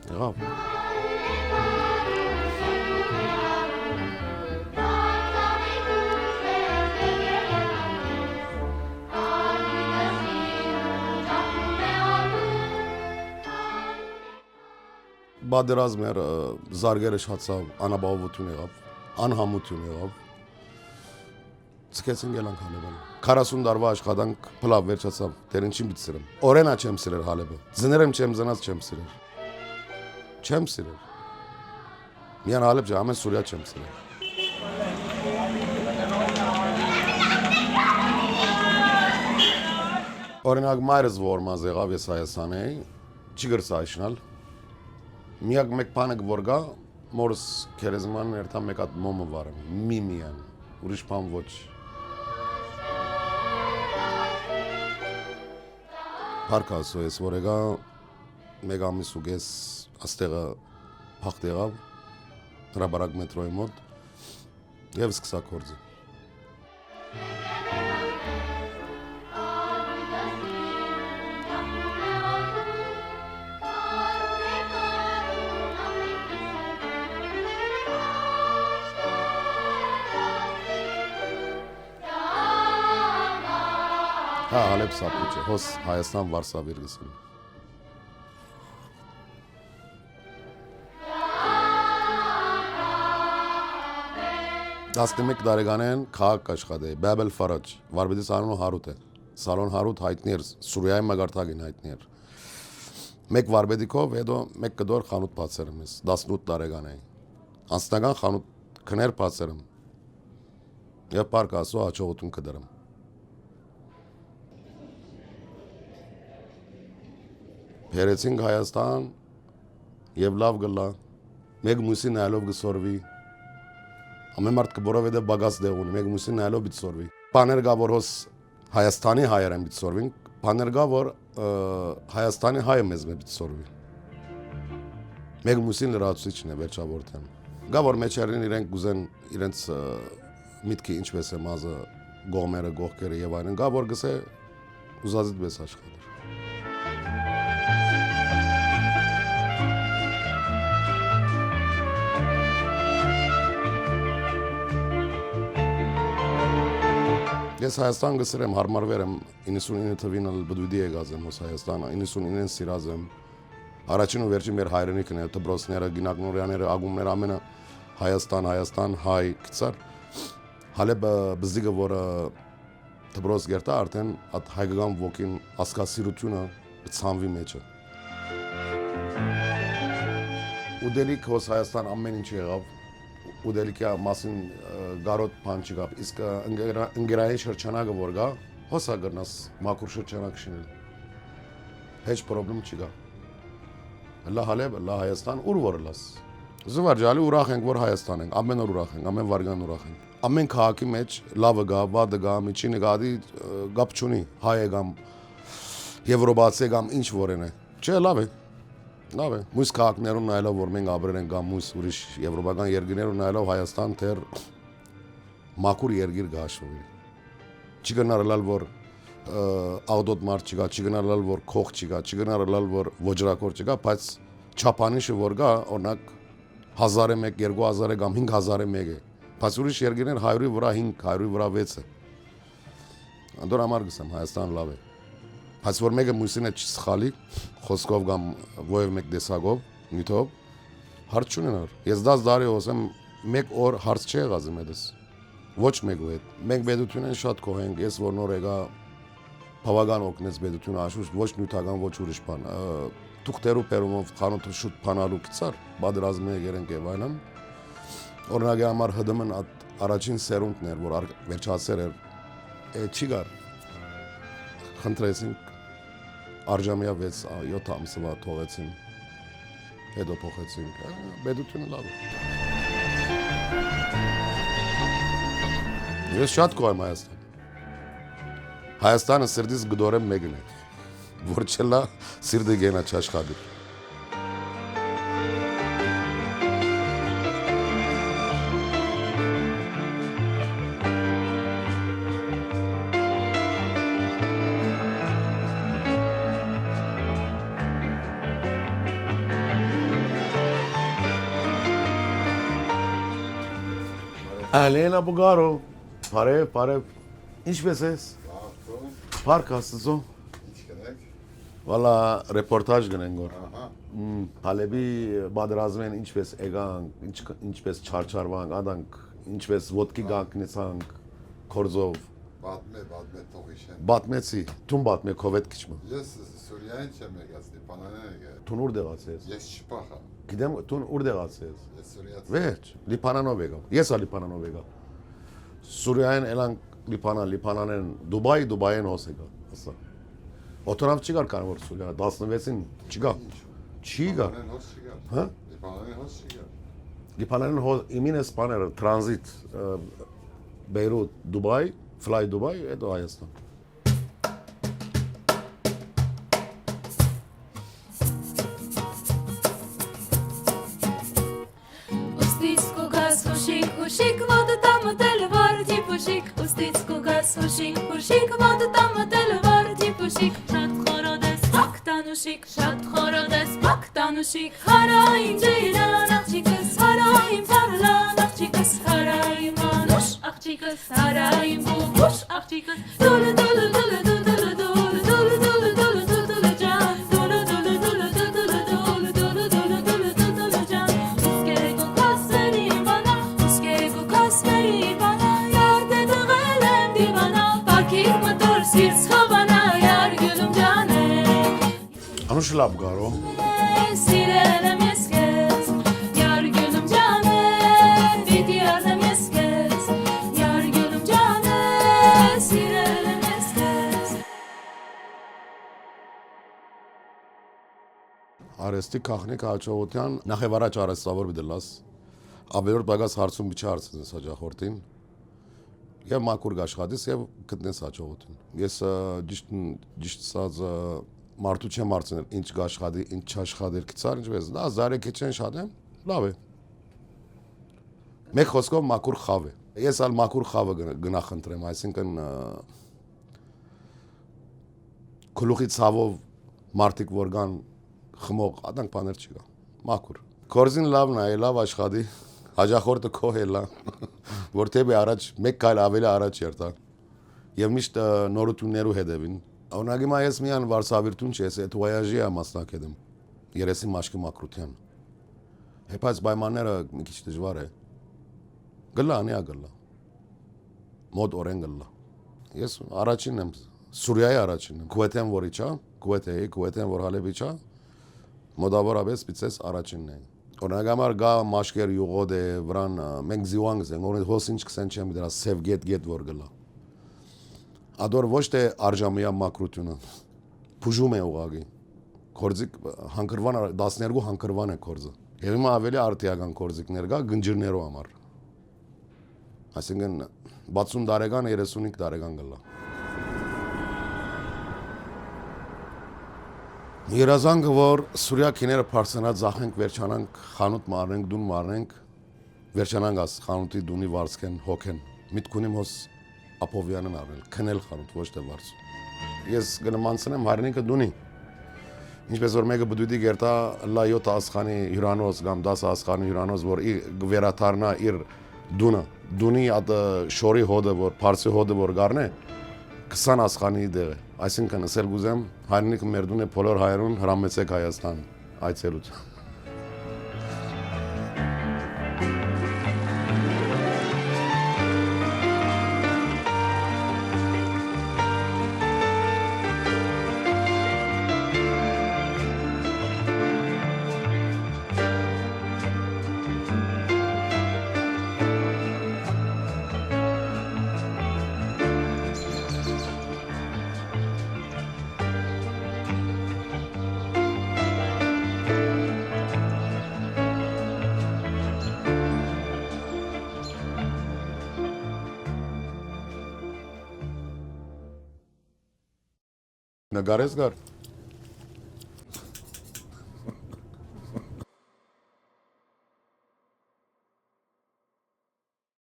Եղավ։ Բادرազմ էր, զարգերը շացավ, անապահովություն եղավ, անհամություն եղավ։ Ցկեցին գելանք Հալեբան։ 40 տարվա աշխատանք փլավ վերջացավ, դեր ինչին պիտի սիրեմ։ Օրենա չեմ սիրել Հալեբը։ Ձներեմ չեմ զնաց չեմ սիրել։ Չեմ սիրել։ Միան Հալեբ ջա, ամեն Սուրիա չեմ սիրել։ Օրինակ մայրս որ մազ եղավ ես Հայաստանի, չի գրծա իշնալ։ Միակ մեկ բանը որ գա, մորս քերեզմանն երթա մեկ հատ մոմը վարեմ, միան, ուրիշ բան ոչ։ Փառք Աստծո, ես որ եկա մեկ ամիս ու կես աստեղը փախտ եղավ, հրաբարակ մետրոյի մոտ եւ սկսա գործը։ Հա, Հալեբ սապուչ է, հոս Հայաստան Վարսավիր գսում։ 11 տարեկանեն քաղաք աշխատեի, Բաբել Ֆարաջ, վարպետից անունը Հարութ է, Սալոն Հարութ հայտնի էր, Սուրիայի մագարտագին հայտնի էր։ Մեկ վարպետիկով, հետո մեկ կդոր խանութ բացերում ես, 18 տարեկանեի։ Անձնական խանութ քներ բացերում։ Եվ Փառք Աստծո հաջողություն կդրեմ։ Փերեցինք Հայաստան եւ լավ գլա, մեկ մուսի նայելով գսորվի։ Ամեն մարդ կբորովեդե բագաս դեղ ունի, մեկ մուսի նայելով պիտի սորվի։ Բաներ գա որ հոս Հայաստանի հայերեն պիտի սորվին, բաներ գա որ Հայաստանի հայը մեզ պիտի սորվի։ Մեկ մուսին լրացուցիչն է վերջավորթեմ։ Գա որ մեջերին իրենք գուզեն իրենց միտքի ինչպես է մազը գողմերը գողքերը եւ այլն, գա որ գսե ուզածիդ պես աշխատել։ Ես Հայաստան գսրեմ հարմարվեր եմ 99 թվին բդուդի եկած եմ հոս Հայաստանը 99-ին սիրած եմ առաջին ու վերջին մեր հայրենիքն է դբրոսները գինակնորյաները ագումները ամենը Հայաստան հայ գծար Հալեբ բզիգը որը դբրոս գերտա արդեն այդ հայկական ոգին ասկասիրությունը ցանվի մեջը ուդելիք հոս Հայաստան ամեն ինչ եղավ ուդելիքյա մասին գարոտ բան չկա, իսկ ընկերային շրջանակը որ գա, հոսա գրնաս մաքուր շրջանակ շինել, հեչ պրոբլեմ չկա, լա Հալեբ, լա Հայաստան, ուր որ լաս, զվարջալի ուրախ ենք, որ Հայաստան ենք, ամեն օր ուրախ ենք, ամեն վարգան ուրախ ենք, ամեն քաղաքի մեջ լավը գա, վատը գա, միջինը գա, գապ չունի, հայ է գամ, եվրոպացի գամ, ինչ որեն է, չէ լավ է, լավ է, մույս քաղաքներուն նայելով, որ մենք ապրել ենք գամ մույս ուրիշ եվրոպական երկրներուն նայելով Հայաստան թեր մաքուր երկիր գաշվի։ Չի գնարլալ, որ աղդոտ մարդ չկա, չի գնարլալ, որ քող չկա, չի գնարլալ, որ ոջրակոր չկա, բայց չափանիշը որ գա, օրինակ 1001, 2000 կամ 5001 է։ Բայց ուրիշ երկրներ 100-ի վրա 5, 100-ի վրա 6 է։ Անդոր համար գսեմ Հայաստան լավ է։ Բայց որ մեկը մույսին է չսխալի, խոսքով կամ ովև մեկ դեսագով, նյութով, հարց չունենար։ Ես 10 տարի հոսեմ մեկ օր հարց չի եղած իմ հետս։ Ոչ մեկու հետ։ Մենք բեդությունեն շատ կողենք, ես որ նոր եկա բավական օգնեց բեդությունը աշուշ ոչ նյութական ոչ ուրիշ բան։ Թուղթերու պերումով խանութը շուտ բանալու գցար, բادرազմը եկերենք եւ այլն։ Օրինակի համար ՀԴՄ-ն առաջին սերունդն էր, որ վերջացել էր, չի գար։ Խնդրեցինք Արժամիա 6-7 ամսվա թողեցին, հետո փոխեցինք, բեդությունը լավ է։ Ես շատ կողեմ Հայաստան։ Հայաստանը սիրտից գդորեմ մեկն է, որ չլա սիրտը գենա չաշխատի։ Ալենա Բուգարո, բարև, ինչպես ես։ Փառք Աստծո։ Ինչ կնեք։ Վալա ռեպորտաժ գնենք որ։ Ահա։ Հալեբի բادرազմ են ինչպես եկանք, ինչպես չարչարվանք, adank, ինչպես ոդկի գանքնեցանք կորզով։ Բադմե թողիշեն։ Բատմեցի, տուն բատմե կովետ քիչմը։ Ես Սուրիային չեմ եկած, Լիբանանն եկա։ Տուն ուր դեղացես։ Ես չփախա։ Գիտեմ, տուն ուր դեղացես։ Ես Սուրիացի։ Վերջ, Լիբանանով եկա։ Ես ա Լիբանանով եկա։ Սուրիային էլանք Լիբանանեն Դուբայեն հոս եկա, ասա։ Օտոնավ չի գար կարող Սուրիա 16-ին չգա։ Չի գա։ Լիբանանն հոս չգա։ Հա? Լիբանանն հոս չգա։ Լիբանանն հոս իմին սպաներ տրանզիտ Բեյրութ, Դուբայ, Fly Dubai, հետո Հայաստան։ Հուշիկ մոտ տամտել վարդի փուշիկ ուստից կուգաս հուշիկ մոտ տամտել վարդի փուշիկ շատ խորոդես բակտանուշիկ հարային ջիրան աղջիկս հարային փարլան աղջիկս հարային մանուշ աղջիկս հարային բուբուշ աղջիկս դուլը դուլը դուլը դուլը դուլը դուլը դուլը դուլը դուլը ջան դուլը դուլը դուլը դուլը դուլը դուլը դուլը դուլը դուլը ջան ուսկերեկո կասերի մանա ուսկերեկո կասերի մանա յարդե դղել եմ դիվանա բակիր մտոր սիրց խովանա յար գյուլում ջան է Անուշ լավ գարո։ Սիրել եմ ես քեզ յար գյուլում ջան է պիտի արնեմ ես քեզ յար գյուլում ջան է սիրել եմ ես քեզ Արեստի քաղնիկ հաջողության նախևառաջ արեստավոր դելաս ավերորդ բագաս հարցում bicha հարցնես հաջախորդին եւ մակուր գաշխատես եւ գտնես հաջողություն ես ճիշտ ասած մարդու չեմ հարցնել ինչ գաշխատի ինչ չաշխատել գցար ինչպես դա զարեքը չեն շատ եմ լավ է մեկ խոսքով մակուր խավ է ես ալ մակուր խավը գնախնդրեմ այսինքն քլուխի ցավով մարդիկ որ կան խմող adank բաներ չկա մակուր կորզին լավն է լավ աշխատի հաջախորդը քո հելա որ թեպի առաջ մեկ կայլ ավելի առաջ երթա եւ միշտ նորություններու հետևին օրինակի ես միան վարսավիրտուն չես այդ վայաժի է մասնակետում երեսի մաշկի մակրության հեպած պայմանները մի քիչ դժվար է գլա անիա գլա մոդ օրեն գլա ես առաջինն եմ Սուրիայի առաջինն եմ Քուվեթեն որ իջա Քուվեթեն որ Հալեբ իջա մոդավորապես պիցես առաջինն է օրինակամար գա մաշկեր յուղոդ է վրան մենք զիվանգ ենք օրինակ հոս ինչ կսեն չեմ դրա սև գետ որ գլա Ադոր ոչ թե արժամիա մակրությունը փուժում է ուղագի կորձիկ հանգրվան 12 հանգրվան է կորձը եւ հիմա ավելի արտիական կորձիկներ կա գնջիրներով համար այսինքն 60 տարեկան 35 տարեկան գլա Երազանքը որ Սուրիա քիները փարսանած զախենք վերջանանք խանութ մարնենք դուն մարնենք վերջանանք աս խանութի դունի վարձքեն հոգեն միտքունիմ հոս Ապովյանն արնել, քնել խանութ, ոչ թե վարձ։ Ես գնմանցնեմ հայրենիքը դունի։ Ինչպես որ մեկը բդուդի գերտա լա 7 ասխանի հյուրանոց կամ 10 ասխանի հյուրանոց, որ վերաթարնա իր դունի այդ շորի հոդը, որ փարսի հոդը որ գառնե 20 ասխանի դեղ է։ Այսինքն ասել գուզեմ հայրենիքը մեր դուն է բոլոր հայերուն հրամեցեք Հայաստան այցելուց։ Նգարես գար